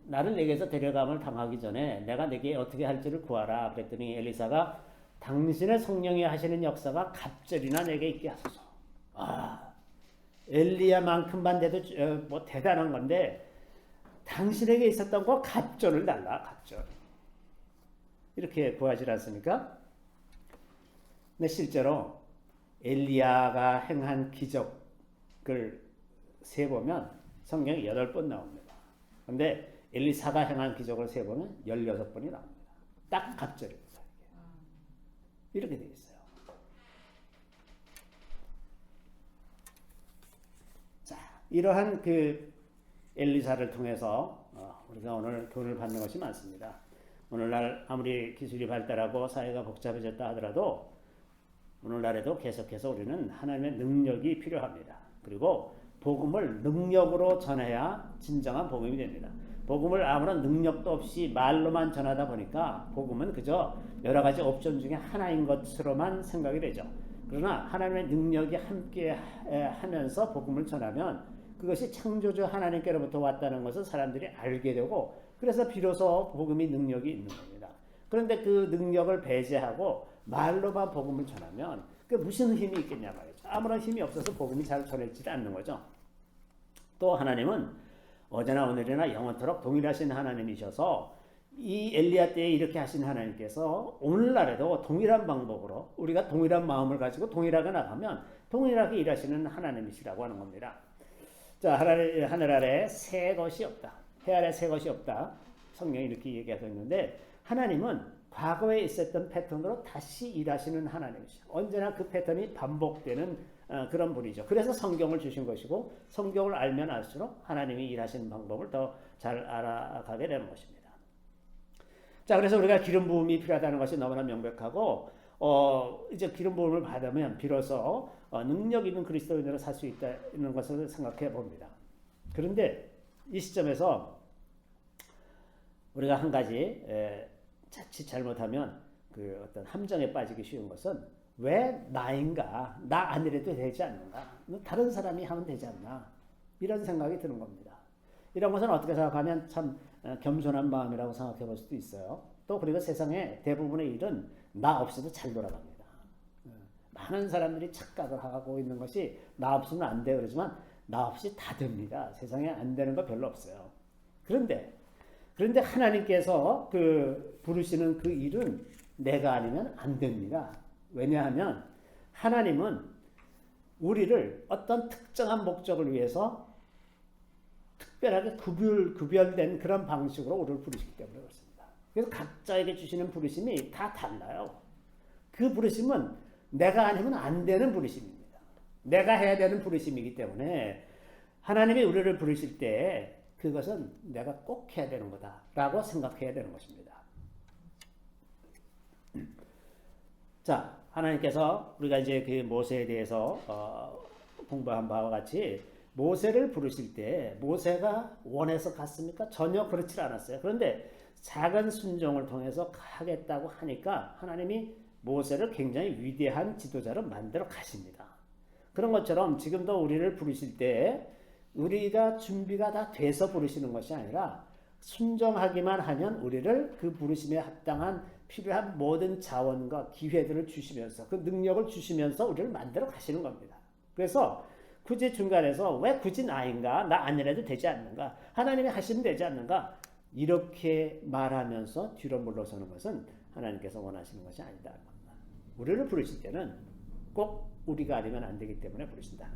나를 내게서 데려감을 당하기 전에 내가 내게 어떻게 할지를 구하라. 그랬더니 엘리사가 당신의 성령이 하시는 역사가 갑절이나 내게 있게 하소서. 엘리야만큼만 돼도 뭐 대단한 건데 당신에게 있었던 거 갑절을 달라. 갑절. 이렇게 구하지 않습니까? 근데 실제로 엘리야가 행한 기적을 세보면 성경에 8번 나옵니다. 근데 엘리사가 행한 기적을 세보면 16번이 나옵니다. 딱 갑절입니다. 이렇게 되어 있어요. 자, 이러한 그 엘리사를 통해서 우리가 오늘 교훈을 받는 것이 많습니다. 오늘날 아무리 기술이 발달하고 사회가 복잡해졌다 하더라도 오늘날에도 계속해서 우리는 하나님의 능력이 필요합니다. 그리고 복음을 능력으로 전해야 진정한 복음이 됩니다. 복음을 아무런 능력도 없이 말로만 전하다 보니까 복음은 그저 여러 가지 옵션 중에 하나인 것으로만 생각이 되죠. 그러나 하나님의 능력이 함께 하면서 복음을 전하면 그것이 창조주 하나님께로부터 왔다는 것을 사람들이 알게 되고 그래서 비로소 복음이 능력이 있는 겁니다. 그런데 그 능력을 배제하고 말로만 복음을 전하면 그 무슨 힘이 있겠냐 말이죠. 아무런 힘이 없어서 복음이 잘 전해지지 않는 거죠. 또 하나님은 어제나 오늘이나 영원토록 동일하신 하나님이셔서 이 엘리야 때에 이렇게 하신 하나님께서 오늘날에도 동일한 방법으로 우리가 동일한 마음을 가지고 동일하게 나가면 동일하게 일하시는 하나님이시라고 하는 겁니다. 자, 하늘 아래 새 것이 없다. 해 아래 새 것이 없다. 성경이 이렇게 얘기하고 있는데 하나님은 과거에 있었던 패턴으로 다시 일하시는 하나님이시죠. 언제나 그 패턴이 반복되는 그런 분이죠. 그래서 성경을 주신 것이고 성경을 알면 알수록 하나님이 일하시는 방법을 더 잘 알아가게 되는 것입니다. 자, 그래서 우리가 기름 부음이 필요하다는 것이 너무나 명백하고 이제 기름 부음을 받으면 비로소 능력 있는 그리스도인으로 살 수 있다는 것을 생각해 봅니다. 그런데 이 시점에서 우리가 한 가지 자칫 잘못하면 그 어떤 함정에 빠지기 쉬운 것은 왜 나인가? 나 아니래도 되지 않는가? 다른 사람이 하면 되지 않나? 이런 생각이 드는 겁니다. 이런 것은 어떻게 생각하면 참 겸손한 마음이라고 생각해 볼 수도 있어요. 또 그리고 세상의 대부분의 일은 나 없이도 잘 돌아갑니다. 많은 사람들이 착각을 하고 있는 것이 나 없이는 안 돼 그러지만 나 없이 다 됩니다. 세상에 안 되는 거 별로 없어요. 그런데 하나님께서 그 부르시는 그 일은 내가 아니면 안 됩니다. 왜냐하면 하나님은 우리를 어떤 특정한 목적을 위해서 특별하게 구별된 그런 방식으로 우리를 부르시기 때문에 그렇습니다. 그래서 각자에게 주시는 부르심이 다 달라요. 그 부르심은 내가 아니면 안 되는 부르심입니다. 내가 해야 되는 부르심이기 때문에 하나님이 우리를 부르실 때 그것은 내가 꼭 해야 되는 거다라고 생각해야 되는 것입니다. 자, 하나님께서 우리가 이제 그 모세에 대해서 공부한 바와 같이 모세를 부르실 때 모세가 원해서 갔습니까? 전혀 그렇지 않았어요. 그런데 작은 순종을 통해서 가겠다고 하니까 하나님이 모세를 굉장히 위대한 지도자로 만들어 가십니다. 그런 것처럼 지금도 우리를 부르실 때 우리가 준비가 다 돼서 부르시는 것이 아니라 순종하기만 하면 우리를 그 부르심에 합당한 필요한 모든 자원과 기회들을 주시면서 그 능력을 주시면서 우리를 만들어 가시는 겁니다. 그래서 굳이 중간에서 왜 굳이 나인가? 나 아니라도 되지 않는가? 하나님이 하시면 되지 않는가? 이렇게 말하면서 뒤로 물러서는 것은 하나님께서 원하시는 것이 아니다. 우리를 부르실 때는 꼭 우리가 아니면 안 되기 때문에 부르신다.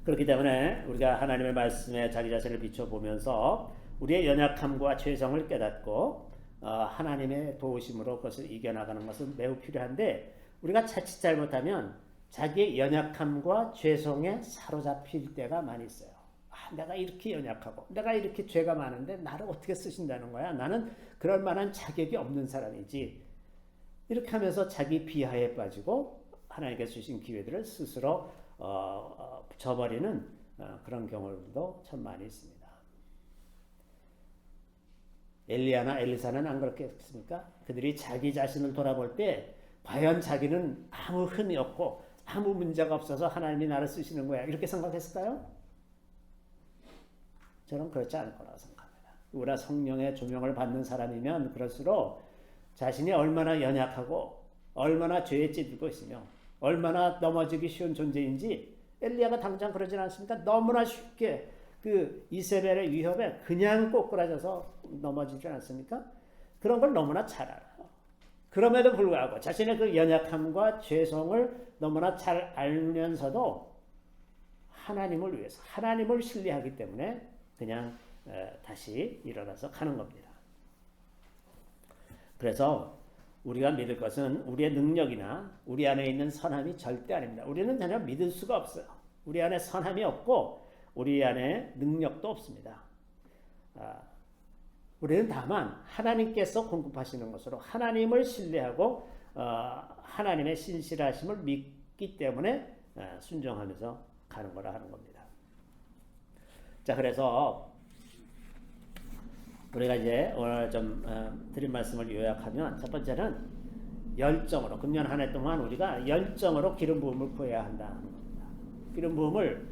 그렇기 때문에 우리가 하나님의 말씀에 자기 자신을 비춰보면서 우리의 연약함과 죄성을 깨닫고 하나님의 도우심으로 그것을 이겨나가는 것은 매우 필요한데 우리가 자칫 잘못하면 자기의 연약함과 죄성에 사로잡힐 때가 많이 있어요. 내가 이렇게 연약하고 내가 이렇게 죄가 많은데 나를 어떻게 쓰신다는 거야? 나는 그럴 만한 자격이 없는 사람이지. 이렇게 하면서 자기 비하에 빠지고 하나님께서 주신 기회들을 스스로 저버리는 그런 경우도 참 많이 있습니다. 엘리야나 엘리사는 안 그렇겠습니까? 그들이 자기 자신을 돌아볼 때 과연 자기는 아무 흠이 없고 아무 문제가 없어서 하나님이 나를 쓰시는 거야 이렇게 생각했을까요? 저는 그렇지 않을 거라고 생각합니다. 우리가 성령의 조명을 받는 사람이면 그럴수록 자신이 얼마나 연약하고 얼마나 죄에 찌들고 있으며 얼마나 넘어지기 쉬운 존재인지 엘리야가 당장 그러진 않습니다. 너무나 쉽게 그 이세벨의 위협에 그냥 꼬꾸라져서 넘어지지 않습니까? 그런 걸 너무나 잘 알아요. 그럼에도 불구하고 자신의 그 연약함과 죄성을 너무나 잘 알면서도 하나님을 위해서 하나님을 신뢰하기 때문에 그냥 다시 일어나서 가는 겁니다. 그래서 우리가 믿을 것은 우리의 능력이나 우리 안에 있는 선함이 절대 아닙니다. 우리는 전혀 믿을 수가 없어요. 우리 안에 선함이 없고 우리 안에 능력도 없습니다. 우리는 다만 하나님께서 공급하시는 것으로 하나님을 신뢰하고 하나님의 신실하심을 믿기 때문에 순종하면서 가는 거라 하는 겁니다. 자, 그래서 우리가 이제 오늘 좀 드린 말씀을 요약하면 첫 번째는 열정으로 금년 한 해 동안 우리가 열정으로 기름 부음을 구해야 한다는 겁니다. 기름 부음을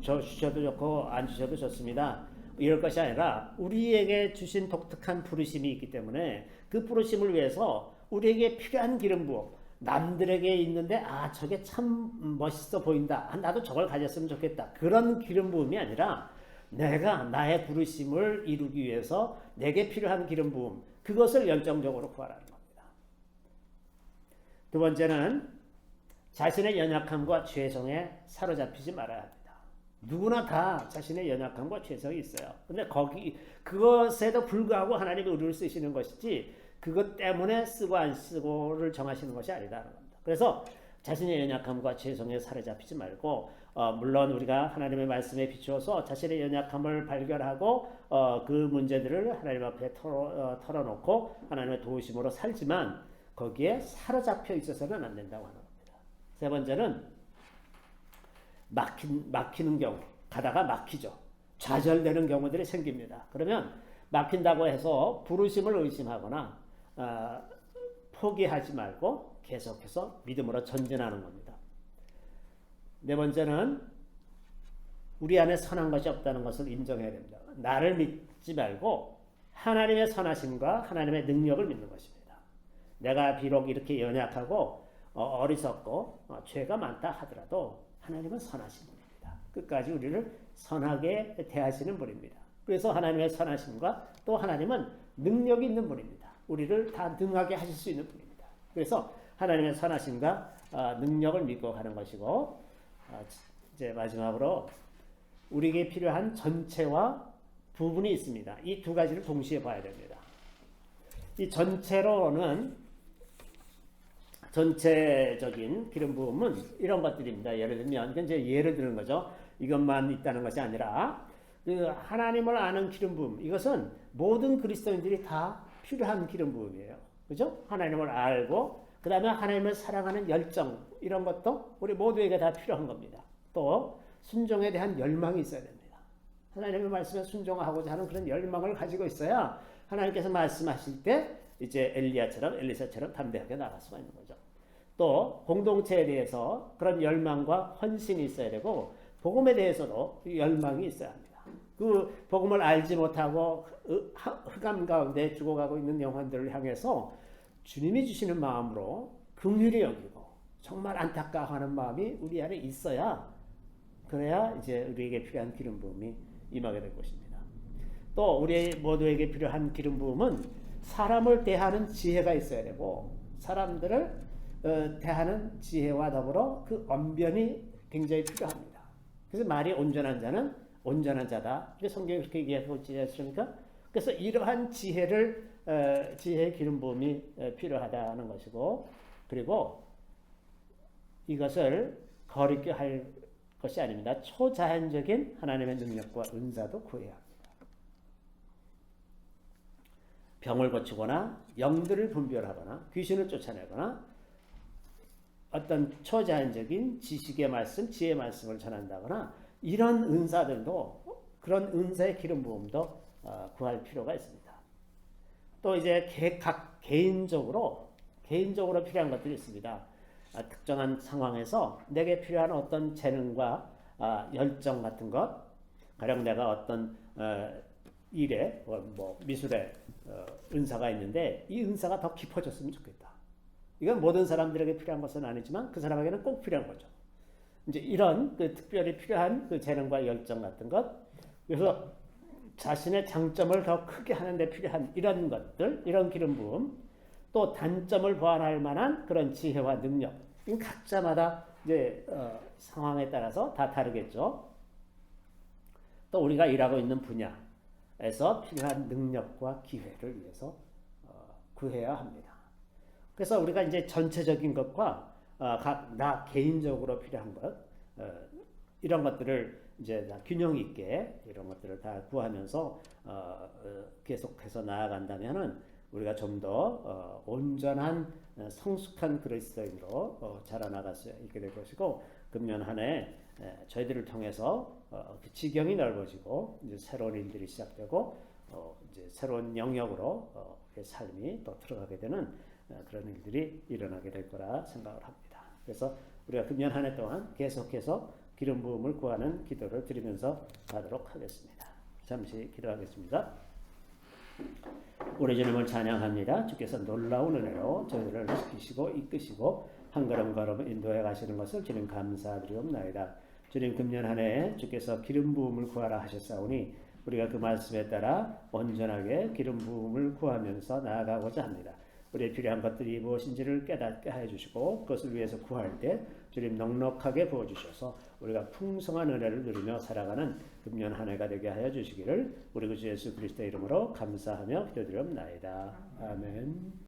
주셔도 좋고 안 주셔도 좋습니다. 이럴 것이 아니라 우리에게 주신 독특한 부르심이 있기 때문에 그 부르심을 위해서 우리에게 필요한 기름 부음, 남들에게 있는데 저게 참 멋있어 보인다, 나도 저걸 가졌으면 좋겠다, 그런 기름 부음이 아니라 내가 나의 부르심을 이루기 위해서 내게 필요한 기름 부음, 그것을 열정적으로 구하라는 겁니다. 두 번째는 자신의 연약함과 죄성에 사로잡히지 말아야 합니다. 누구나 다 자신의 연약함과 죄성이 있어요. 근데 그것에도 불구하고 하나님이 우리를 쓰시는 것이지 그것 때문에 쓰고 안 쓰고를 정하시는 것이 아니라는 겁니다. 그래서 자신의 연약함과 죄성에 사로잡히지 말고 물론 우리가 하나님의 말씀에 비추어서 자신의 연약함을 발견하고 그 문제들을 하나님 앞에 털어놓고 하나님의 도우심으로 살지만 거기에 사로잡혀 있어서는 안 된다고 하는 겁니다. 세 번째는 막히는 경우, 가다가 막히죠. 좌절되는 경우들이 생깁니다. 그러면 막힌다고 해서 부르심을 의심하거나 포기하지 말고 계속해서 믿음으로 전진하는 겁니다. 네 번째는 우리 안에 선한 것이 없다는 것을 인정해야 됩니다. 나를 믿지 말고 하나님의 선하심과 하나님의 능력을 믿는 것입니다. 내가 비록 이렇게 연약하고 어리석고 죄가 많다 하더라도 하나님은 선하신 분입니다. 끝까지 우리를 선하게 대하시는 분입니다. 그래서 하나님의 선하심과 또 하나님은 능력이 있는 분입니다. 우리를 다 능하게 하실 수 있는 분입니다. 그래서 하나님의 선하심과 능력을 믿고 가는 것이고 이제 마지막으로 우리에게 필요한 전체와 부분이 있습니다. 이 두 가지를 동시에 봐야 됩니다. 이 전체로는 전체적인 기름 부음은 이런 것들입니다. 예를 들면 이제 예를 드는 거죠. 이것만 있다는 것이 아니라 그 하나님을 아는 기름 부음, 이것은 모든 그리스도인들이 다 필요한 기름 부음이에요. 그죠? 하나님을 알고 그 다음에 하나님을 사랑하는 열정, 이런 것도 우리 모두에게 다 필요한 겁니다. 또 순종에 대한 열망이 있어야 됩니다. 하나님의 말씀에 순종하고자 하는 그런 열망을 가지고 있어야 하나님께서 말씀하실 때 이제 엘리사처럼 담대하게 나갈 수가 있는 거죠. 또 공동체에 대해서 그런 열망과 헌신이 있어야 되고 복음에 대해서도 열망이 있어야 합니다. 그 복음을 알지 못하고 흑암 가운데 죽어가고 있는 영혼들을 향해서 주님이 주시는 마음으로 긍휼히 여기고 정말 안타까워하는 마음이 우리 안에 있어야, 그래야 이제 우리에게 필요한 기름 부음이 임하게 될 것입니다. 또 우리 모두에게 필요한 기름 부음은 사람을 대하는 지혜가 있어야 되고 사람들을 대하는 지혜와 더불어 그 언변이 굉장히 필요합니다. 그래서 말이 온전한 자는 온전한 자다. 성경이 그렇게 얘기하고 있지 않습니까? 그래서 이러한 지혜의 기름 부음이 필요하다는 것이고, 그리고 이것을 거리게 할 것이 아닙니다. 초자연적인 하나님의 능력과 은사도 구해야 합니다. 병을 고치거나 영들을 분별하거나 귀신을 쫓아내거나 어떤 초자연적인 지식의 말씀, 지혜의 말씀을 전한다거나 이런 은사들도, 그런 은사의 기름 부음도 구할 필요가 있습니다. 또 이제 각 개인적으로 필요한 것들이 있습니다. 특정한 상황에서 내게 필요한 어떤 재능과 열정 같은 것, 가령 내가 어떤 일에 뭐 미술에 은사가 있는데 이 은사가 더 깊어졌으면 좋겠다. 이건 모든 사람들에게 필요한 것은 아니지만 그 사람에게는 꼭 필요한 거죠. 이제 이런 그 특별히 필요한 그 재능과 열정 같은 것, 그래서 자신의 장점을 더 크게 하는 데 필요한 이런 것들, 이런 기름 부음, 또 단점을 보완할 만한 그런 지혜와 능력, 이건 각자마다 이제 상황에 따라서 다 다르겠죠. 또 우리가 일하고 있는 분야에서 필요한 능력과 기회를 위해서 구해야 합니다. 그래서 우리가 이제 전체적인 것과 각 나 개인적으로 필요한 것 이런 것들을 이제 다 균형 있게 이런 것들을 다 구하면서 계속해서 나아간다면은 우리가 좀 더 온전한 성숙한 그리스도인으로 자라나갈 수 있게 될 것이고 금년 한 해 저희들을 통해서 그 지경이 넓어지고 이제 새로운 일들이 시작되고 이제 새로운 영역으로 삶이 또 들어가게 되는 그런 일들이 일어나게 될 거라 생각을 합니다. 그래서 우리가 금년 한 해 동안 계속해서 기름 부음을 구하는 기도를 드리면서 가도록 하겠습니다. 잠시 기도하겠습니다. 우리 주님을 찬양합니다. 주께서 놀라운 은혜로 저희를 지키시고 이끄시고 한 걸음 걸음 인도해 가시는 것을 주님 감사드리옵나이다. 주님 금년 한 해 주께서 기름 부음을 구하라 하셨사오니 우리가 그 말씀에 따라 온전하게 기름 부음을 구하면서 나아가고자 합니다. 우리의 필요한 것들이 무엇인지를 깨닫게 하여 주시고 그것을 위해서 구할 때 주님 넉넉하게 부어주셔서 우리가 풍성한 은혜를 누리며 살아가는 금년 한 해가 되게 하여 주시기를 우리 구주 예수 그리스도의 이름으로 감사하며 기도드리옵나이다. 아멘.